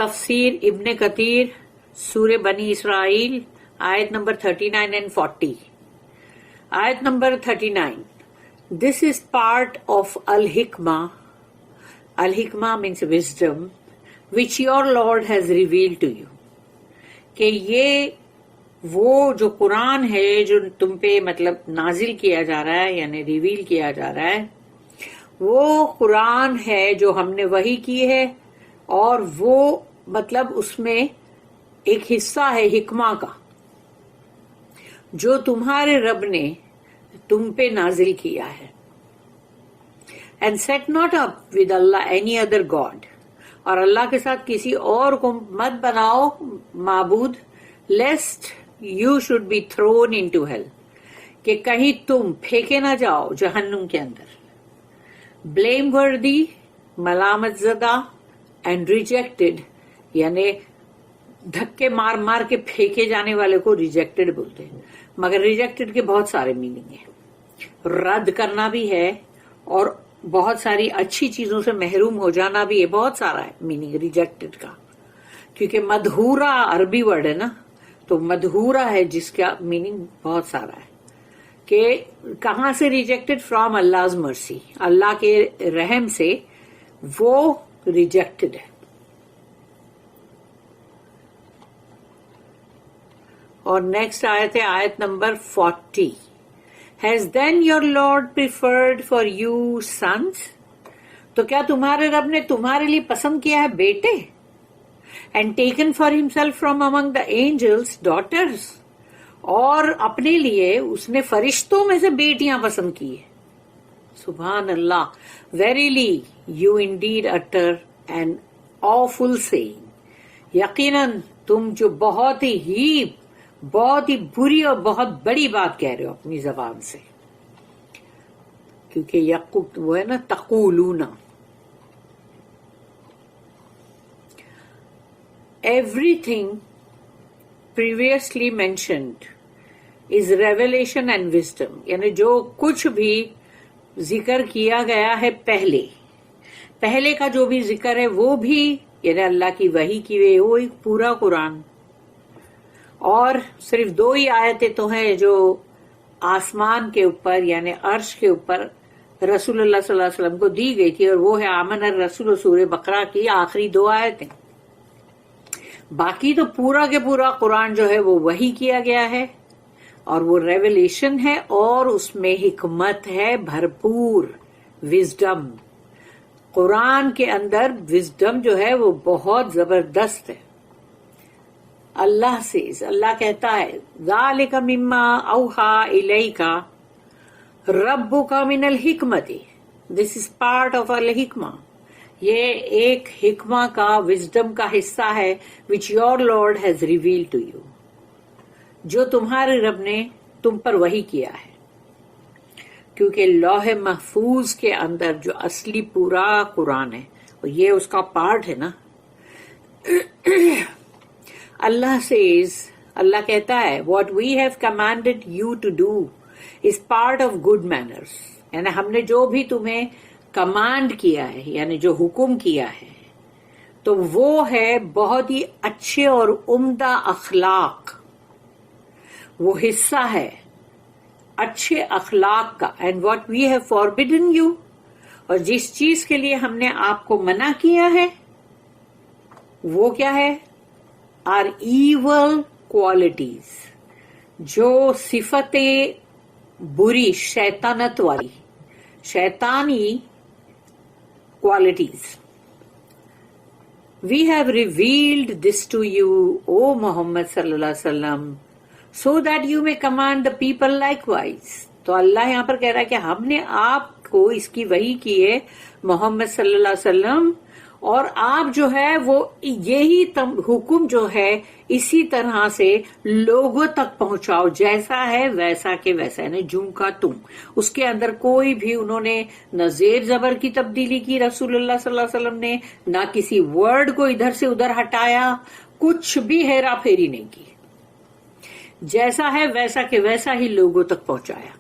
تفسیر ابن کثیر سورہ بنی اسرائیل آیت نمبر 39 and 40. آیت number 39. This is part of Al-Hikmah. Al-Hikmah means wisdom, which your Lord has revealed to you. کہ یہ وہ جو قرآن ہے جو تم پہ مطلب نازل کیا جا رہا ہے یعنی ریویل کیا جا رہا ہے، وہ قرآن ہے جو ہم نے وحی کی ہے، اور وہ مطلب اس میں ایک حصہ ہے حکمہ کا جو تمہارے رب نے تم پہ نازل کیا ہے. And set not up with Allah any other God. اور اللہ کے ساتھ کسی اور کو مت بناؤ معبود، lest you should be thrown into hell. کہ کہیں تم پھینکے نہ جاؤ جہنم کے اندر. blame worthy ملامت زدہ and rejected یعنی دھکے مار مار کے پھینکے جانے والے کو ریجیکٹڈ بولتے ہیں، مگر ریجیکٹڈ کے بہت سارے میننگ ہیں. رد کرنا بھی ہے اور بہت ساری اچھی چیزوں سے محروم ہو جانا بھی ہے، بہت سارا ہے میننگ ریجیکٹڈ کا، کیونکہ مدہورا عربی ورڈ ہے نا، تو مدہورا ہے جس کا میننگ بہت سارا ہے. کہ کہاں سے ریجیکٹڈ؟ فرام Allah's mercy، اللہ کے رحم سے وہ ریجیکٹڈ ہے. اور نیکسٹ آیت ہے آیت number 40. Has then your Lord preferred for you sons؟ تو کیا تمہارے رب نے تمہارے لیے پسند کیا ہے بیٹے؟ And taken for himself from among the angels daughters؟ اور اپنے لیے اس نے فرشتوں میں سے بیٹیاں پسند کی ہے. سبحان اللہ. Verily you indeed utter an awful saying. یقیناً تم جو بہت ہی بری اور بہت بڑی بات کہہ رہے ہو اپنی زبان سے، کیونکہ یقوت وہ ہے نا تقولون. Everything previously mentioned is revelation and wisdom. یعنی جو کچھ بھی ذکر کیا گیا ہے پہلے کا جو بھی ذکر ہے وہ بھی یعنی اللہ کی وحی کی ہوئی وہ ایک پورا قرآن. اور صرف 2 ہی آیتیں تو ہیں جو آسمان کے اوپر یعنی عرش کے اوپر رسول اللہ صلی اللہ علیہ وسلم کو دی گئی تھی، اور وہ ہے آمن الرسول سورہ بقرہ کی آخری 2 آیتیں. باقی تو پورا کے پورا قرآن جو ہے وہ وحی کیا گیا ہے، اور وہ ریویلیشن ہے، اور اس میں حکمت ہے بھرپور، وزڈم. قرآن کے اندر وزڈم جو ہے وہ بہت زبردست ہے. اللہ سے اللہ کہتا ہے ذالک مما اوحی الیک ربک من الحکمت. دس از پارٹ آف الحکمہ. یہ ایک حکمہ کا وزڈم کا حصہ ہے which your Lord has revealed to you، جو تمہارے رب نے تم پر وحی کیا ہے. کیونکہ لوح محفوظ کے اندر جو اصلی پورا قرآن ہے یہ اس کا پارٹ ہے نا. اللہ کہتا ہے what we have commanded you to do is part of good manners. یعنی ہم نے جو بھی تمہیں کمانڈ کیا ہے یعنی جو حکم کیا ہے تو وہ ہے بہت ہی اچھے اور عمدہ اخلاق، وہ حصہ ہے اچھے اخلاق کا. And what we have forbidden you، اور جس چیز کے لیے ہم نے آپ کو منع کیا ہے وہ کیا ہے؟ are evil qualities، جو صفتیں بری شیطانت والی شیطانی qualities. We have revealed this to you, O Muhammad sallallahu alaihi wasallam, so that you may command the people likewise. تو اللہ یہاں پر کہہ رہا ہے کہ ہم نے آپ کو اس کی وحی کی ہے محمد صلی اللہ علیہ وسلم، اور آپ جو ہے وہ یہی حکم جو ہے اسی طرح سے لوگوں تک پہنچاؤ، جیسا ہے ویسا کے ویسا، یعنی جوں کا تم. اس کے اندر کوئی بھی انہوں نے نہ زیر زبر کی تبدیلی کی رسول اللہ صلی اللہ علیہ وسلم نے، نہ کسی ورڈ کو ادھر سے ادھر ہٹایا، کچھ بھی ہیرا پھیری نہیں کی. جیسا ہے ویسا کے ویسا ہی لوگوں تک پہنچایا.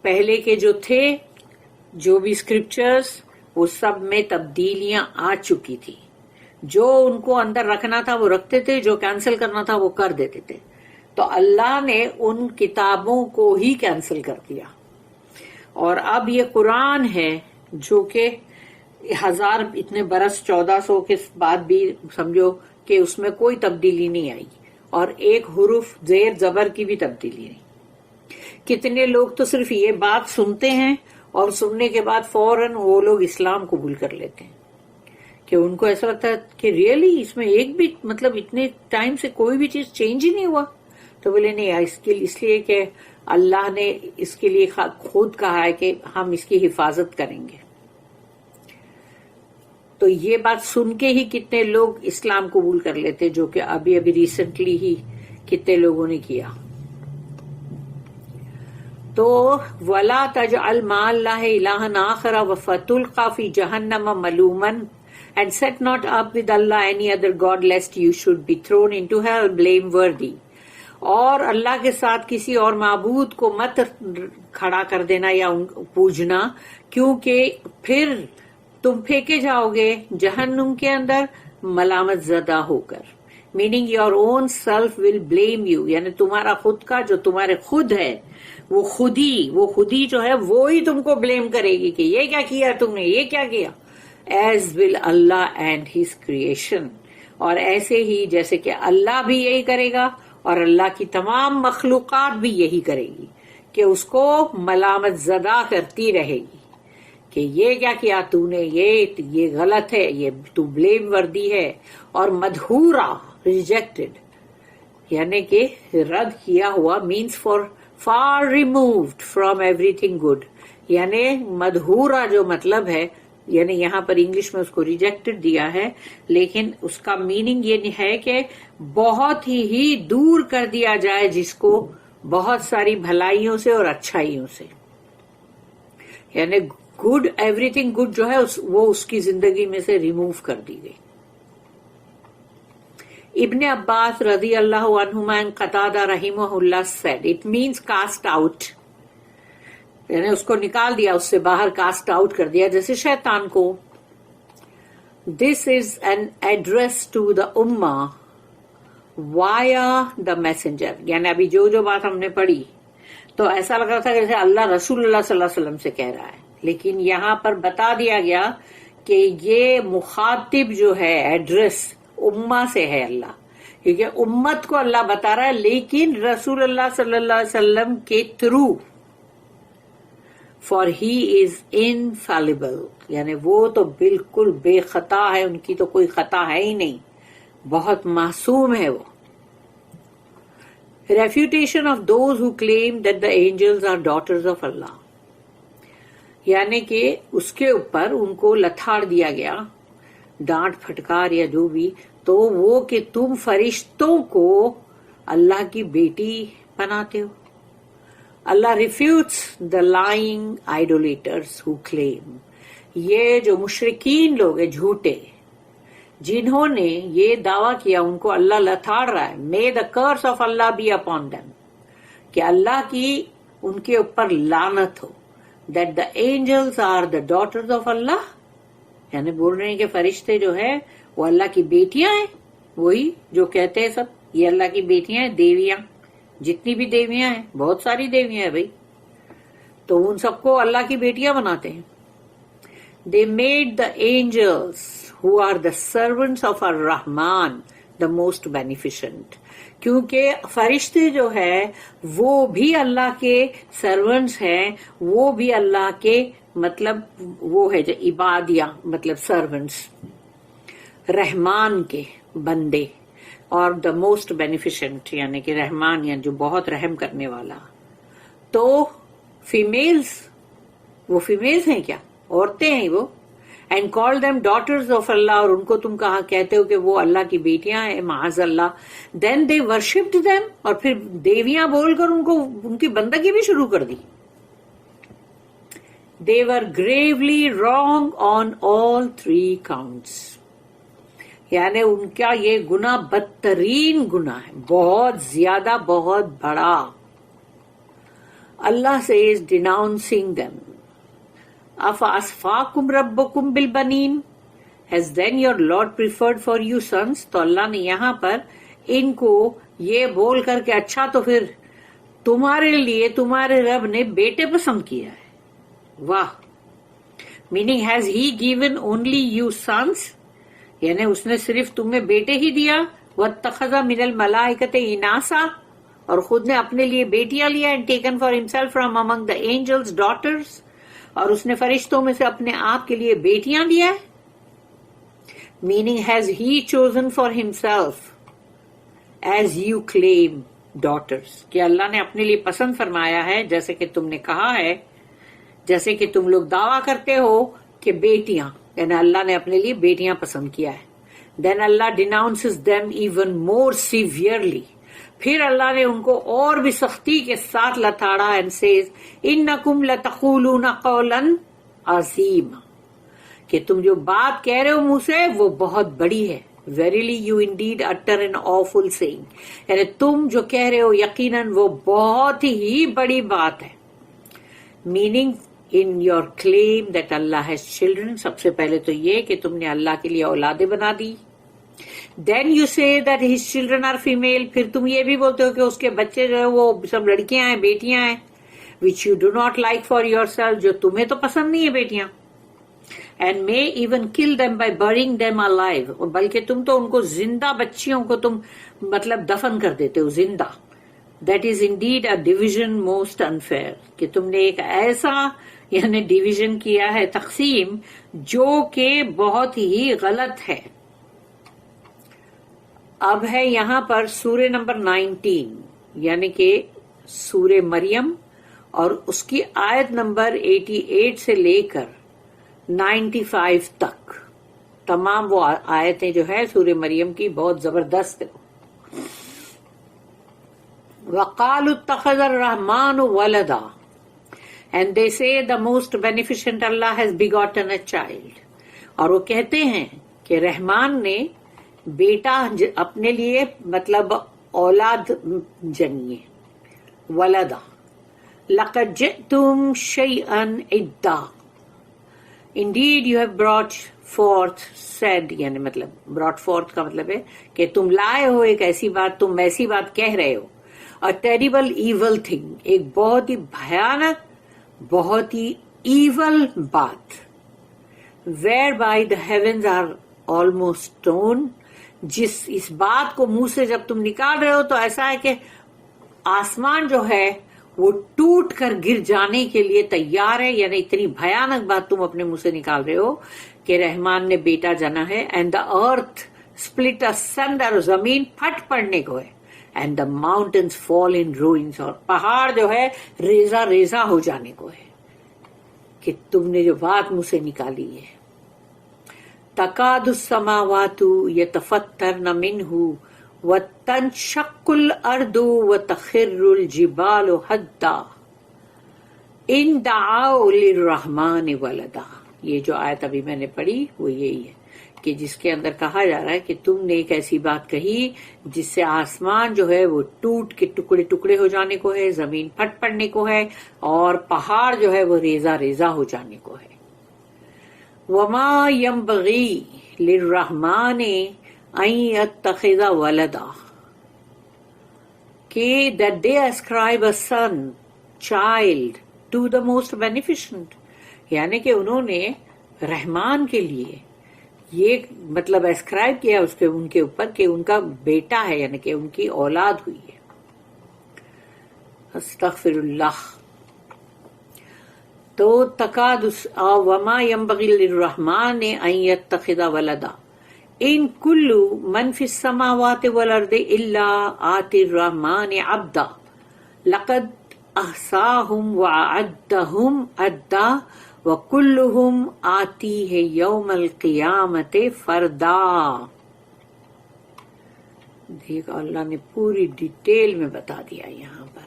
پہلے کے جو تھے جو بھی اسکرپچرز وہ سب میں تبدیلیاں آ چکی تھی، جو ان کو اندر رکھنا تھا وہ رکھتے تھے, جو کینسل کرنا تھا وہ کر دیتے تھے. تو اللہ نے ان کتابوں کو ہی کینسل کر دیا, اور اب یہ قرآن ہے جو کہ 1000 اتنے برس 1400 کے بعد بھی سمجھو کہ اس میں کوئی تبدیلی نہیں آئی, اور ایک حرف زیر زبر کی بھی تبدیلی نہیں. کتنے لوگ تو صرف یہ بات سنتے ہیں اور سننے کے بعد فوراً وہ لوگ اسلام قبول کر لیتے ہیں, کہ ان کو ایسا لگتا ہے کہ ریئلی اس میں ایک بھی مطلب اتنے ٹائم سے کوئی بھی چیز چینج ہی نہیں ہوا. تو بولے نہیں, اس لیے کہ اللہ نے اس کے لیے خود کہا ہے کہ ہم اس کی حفاظت کریں گے. تو یہ بات سن کے ہی کتنے لوگ اسلام قبول کر لیتے, جو کہ ابھی ریسنٹلی ہی کتنے لوگوں نے کیا. تو وَلَا تَجْعَلْ مَعَ اللَّهِ إِلَٰهًا آخَرَ وَفَتُلْقَىٰ فِي جَهَنَّمَ مَلُومًا and set not up with Allah any other God lest you should be thrown into hell blameworthy. اور اللہ کے ساتھ کسی اور معبود کو مت کھڑا کر دینا یا پوجنا, کیونکہ پھر تم پھینکے جاؤ گے جہنم کے اندر ملامت زدہ ہو کر. Meaning your own self will blame you, یعنی تمہارا خود کا جو تمہارے خود ہے وہ خودی جو ہے وہی تم کو بلیم کرے گی کہ یہ کیا کیا تم نے, یہ کیا کیا. As will Allah and his creation, اور ایسے ہی جیسے کہ اللہ بھی یہی کرے گا اور اللہ کی تمام مخلوقات بھی یہی کرے گی, کہ اس کو ملامت زدہ کرتی رہے گی کہ یہ کیا کیا تو نے, یہ غلط ہے, یہ تو بلیم وردی ہے. اور مدحورا ریجیکٹڈ یعنی کہ رد کیا ہوا means for removed from every thing good. یعنی مدحورا جو مطلب ہے, یعنی یہاں پر انگلش میں اس کو ریجیکٹڈ دیا ہے, لیکن اس کا میننگ یہ ہے کہ بہت ہی دور کر دیا جائے جس کو بہت ساری بھلائیوں سے اور اچھائیوں سے. یعنی گڈ, ایوری تھنگ گڈ جو ہے وہ اس کی زندگی میں سے ریموو کر دی گئی. ابن عباس رضی اللہ عنہما and قتادہ رحمہ اللہ said it means cast out, یعنی اس کو نکال دیا, اس سے باہر کاسٹ آؤٹ کر دیا جیسے شیطان کو. This is an address to the ummah via the messenger, یعنی ابھی جو بات ہم نے پڑھی تو ایسا لگ رہا تھا جیسے اللہ رسول اللہ صلی اللہ علیہ وسلم سے کہہ رہا ہے, لیکن یہاں پر بتا دیا گیا کہ یہ مخاطب جو ہے ایڈریس امہ سے ہے اللہ, کیونکہ امت کو اللہ بتا رہا ہے لیکن رسول اللہ صلی اللہ علیہ وسلم کے through. For he is infallible, یعنی وہ تو بالکل بے خطا ہے, ان کی تو کوئی خطا ہے ہی نہیں, بہت معصوم ہے وہ. Refutation of those who claim that the angels are daughters of Allah, یعنی کہ اس کے اوپر ان کو لتھاڑ دیا گیا, ڈانٹ پھٹکار یا جو بھی, تو وہ کہ تم فرشتوں کو اللہ کی بیٹی بناتے ہو. اللہ ریفیوٹس دا لائنگ آئیڈولیٹرز ہو کلیم, یہ جو مشرکین لوگ ہیں جھوٹے جنہوں نے یہ دعویٰ کیا ان کو اللہ لتھاڑ رہا ہے. May the curse of Allah be upon them, کہ اللہ کی ان کے اوپر لعنت ہو. That the angels are the daughters of Allah, یعنی بول رہے ہیں کہ فرشتے جو ہے وہ اللہ کی بیٹیاں ہیں, وہی جو کہتے ہیں سب یہ اللہ کی بیٹیاں ہیں, دیویاں, جتنی بھی دیویاں ہیں, بہت ساری دیویاں ہیں بھائی, تو ان سب کو اللہ کی بیٹیاں بناتے ہیں. They made the angels who are the servants of Ar-Rahman the most beneficent, کیونکہ فرشتے جو ہے وہ بھی اللہ کے سرونٹس ہیں, وہ بھی اللہ کے مطلب وہ ہے جو عبادیہ مطلب سرونٹس, رحمان کے بندے, اور دا موسٹ بینیفیشنٹ یعنی کہ رحمان یعنی جو بہت رحم کرنے والا. تو فیمیلز, وہ فیمیلز ہیں کیا, عورتیں ہیں وہ. And call them daughters of Allah, اور ان کو تم کہا کہتے ہو کہ وہ اللہ کی بیٹیاں ہیں, معاذ اللہ. دین دے ورشپڈ دیم, اور پھر دیویاں بول کر ان کو ان کی بندگی بھی شروع کر دی. دے ور گریولی رانگ آن آل 3 counts, یعنی ان کا یہ گناہ بدترین گناہ ہے, بہت زیادہ, بہت بڑا. اللہ سے از ڈیناؤنسنگ دیم. افاسفاکم ربکم بالبنین, Has then your Lord preferred for you sons? تو اللہ نے یہاں پر ان کو یہ بول کر کے اچھا تو پھر تمہارے لیے تمہارے رب نے بیٹے پسند کیا ہے. واہ. Meaning has he given only you sons? یعنی اس نے صرف تمہیں بیٹے ہی دیا. وَاتَّخَذَ مِنَ الْمَلَائِكَةِ إِنَاثًا, اور خود نے اپنے لیے بیٹیاں لیا. And taken for himself from among the angels daughters, اور اس نے فرشتوں میں سے اپنے آپ کے لیے بیٹیاں لیا. Meaning has he chosen for himself as you claim daughters, کہ اللہ نے اپنے لیے پسند فرمایا ہے جیسے کہ تم نے کہا ہے, جیسے کہ تم لوگ دعویٰ کرتے ہو کہ بیٹیاں, یعنی اللہ نے اپنے لیے بیٹیاں پسند کیا ہے. Then Allah denounces them even more severely, پھر اللہ نے ان کو اور بھی سختی کے ساتھ لتاڑا. And says انکم لتقولون قولا عظیما, کہ تم جو بات کہہ رہے ہو منہ سے وہ بہت بڑی ہے. Verily you indeed utter an awful saying, یعنی تم جو کہہ رہے ہو یقیناً وہ بہت ہی بڑی بات ہے. Meaning in your claim that Allah has children, سب سے پہلے تو یہ کہ تم نے اللہ کے لیے اولادیں بنا دی. Then you say that his children are female, پھر تم یہ بھی بولتے ہو کہ اس کے بچے جو ہے وہ سب لڑکیاں ہیں, بیٹیاں ہیں. Which you do not like for yourself, جو تمہیں تو پسند نہیں ہے بیٹیاں. And may even kill them by burying them alive, بلکہ تم تو ان کو زندہ بچیوں کو تم مطلب دفن کر دیتے ہو زندہ. That is indeed a division most unfair, کہ تم نے ایک ایسا یعنی ڈویژن کیا ہے, تقسیم, جو کہ بہت ہی غلط ہے. اب ہے یہاں پر سورہ نمبر 19 یعنی کہ سورہ مریم, اور اس کی آیت نمبر 88 سے لے کر 95 تک تمام وہ آیتیں جو ہے سورہ مریم کی بہت زبردست ہے. وَقَالُوا اتَّخَذَ الرَّحْمَنُ وَلَدًا, and they say the most beneficent Allah has begotten a child, اور وہ کہتے ہیں کہ رحمان نے بیٹا اپنے لیے مطلب اولاد جنی ہے. ولدا لَقَدْ جِئْتُمْ شَيْئًا عِدًّا, Indeed you have brought forth said, یعنی مطلب brought forth کا مطلب ہے کہ تم لائے ہو ایک ایسی بات, تم ایسی بات کہہ رہے ہو. A terrible evil thing, ایک بہت ہی بھیانک بہت ہی ایول بات. Whereby the heavens are almost torn, اس بات کو منہ سے جب تم نکال رہے ہو تو ایسا ہے کہ آسمان جو ہے وہ ٹوٹ کر گر جانے کے لیے تیار ہے. یعنی اتنی بھیانک بات تم اپنے منہ سے نکال رہے ہو کہ رحمان نے بیٹا جنا ہے. اینڈ دا ارتھ اسپلٹ اسنڈر, زمین پھٹ پڑنے کو ہے. And the mountains fall in ruins, اور پہاڑ جو ہے ریزہ ریزہ ہو جانے کو ہے کہ تم نے جو بات منہ سے نکالی ہے. تکاد السماوات یتفطرن منہ وَتَنشَقُّ الْأَرْضُ وَتَخِرُّ الْجِبَالُ حَدًّا إِن دَعَوْا لِلرَّحْمَنِ وَلَدًا. یہ جو آیت ابھی میں نے پڑھی وہ یہی ہے کہ جس کے اندر کہا جا رہا ہے کہ تم نے ایک ایسی بات کہی جس سے آسمان جو ہے وہ ٹوٹ کے ٹکڑے ٹکڑے ہو جانے کو ہے, زمین پھٹ پڑنے کو ہے, اور پہاڑ جو ہے وہ ریزہ ریزہ ہو جانے کو ہے. وَمَا يَنبَغِي لِلرَّحْمَنِ أَن يَتَّخِذَ وَلَدًا, کہ that they ascribe a son, child to the most beneficent, یعنی کہ انہوں نے رحمان کے لیے یہ مطلب اسکرائب کیا ان کے اوپر کہ ان کا بیٹا ہے, یعنی کہ ان کی اولاد ہوئی ہے. استغفر اللہ. تو تکاد وما ينبغي للرحمن ان يتخذ ولدا ان كل من في السماوات والارض الا آتي الرحمن عبدا لقد احصاهم وعدهم عدا وكلهم آتيه يوم القيامة فردا. دیکھ اللہ نے پوری ڈیٹیل میں بتا دیا یہاں پر.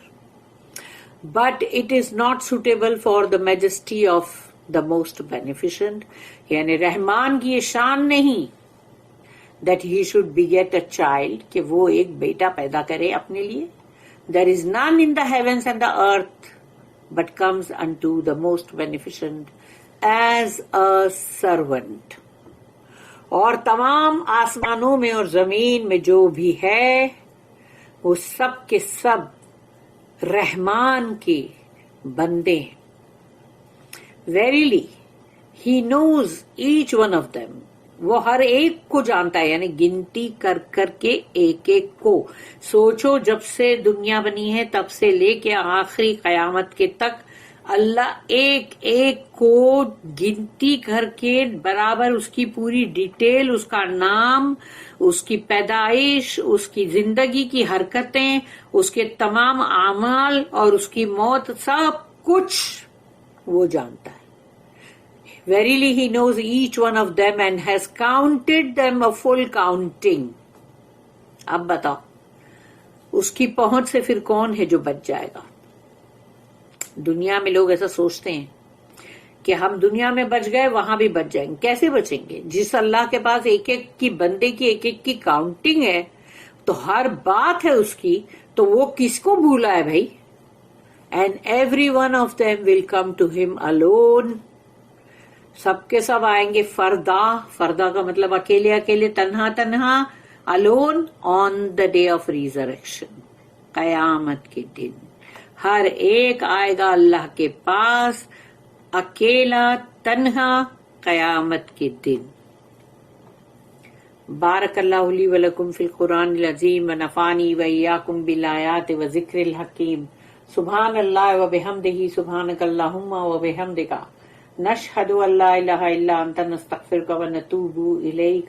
But it is not suitable for the majesty of the most beneficent, یعنی رحمان کی یہ شان نہیں that he should beget a child, کہ وہ ایک بیٹا پیدا کرے اپنے لیے. There is none in the heavens and the earth but comes unto the most beneficent as a servant. اور تمام آسمانوں میں اور زمین میں جو بھی ہے وہ سب کے سب رحمان کے بندے ہیں. Verily, he knows each one of them. وہ ہر ایک کو جانتا ہے، یعنی گنتی کر کر کے ایک ایک کو. سوچو جب سے دنیا بنی ہے تب سے لے کے آخری قیامت کے تک اللہ ایک ایک کو گنتی کر کے برابر اس کی پوری ڈیٹیل، اس کا نام، اس کی پیدائش، اس کی زندگی کی حرکتیں، اس کے تمام اعمال اور اس کی موت، سب کچھ وہ جانتا ہے. Verily he knows each one of them and has counted them a full counting. اب بتاؤ اس کی پہنچ سے پھر کون ہے جو بچ جائے گا؟ دنیا میں لوگ ایسا سوچتے ہیں کہ ہم دنیا میں بچ گئے وہاں بھی بچ جائیں گے. کیسے بچیں گے؟ جس اللہ کے پاس ایک ایک کی بندے کی ایک ایک کی کاؤنٹنگ ہے تو ہر بات ہے اس کی، تو وہ کس کو بھولا ہے بھائی؟ And every one of them will come to him alone. سب کے سب آئیں گے فردا. فردا کا مطلب اکیلے اکیلے، تنہا تنہا. alone on the day of resurrection. قیامت کے دن ہر ایک آئے گا اللہ کے پاس اکیلا تنہا قیامت کے دن. بارک اللہ لی ولکم فی القرآن العظیم ونفعنی وإیاکم بالآیات وذکر الحکیم. سبحان اللہ وبحمدہ، سبحانک اللہم وبحمدک، نشہد ان لا الہ الا انت، نستغفرک ونتوب الیک.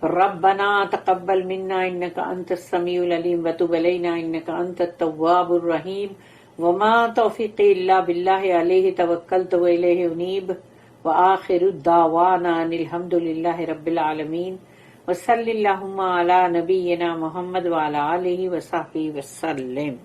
ربنا تقبل منا انک انت السمیع العلیم وتب علینا انک انت التواب الرحیم. وما توفیقی الا باللہ علیہ توکلت والیہ انیب. وآخر دعوانا ان الحمد للہ رب العالمین. وصلی اللہم علی نبینا محمد وعلی آلہ وصحبہ وسلم.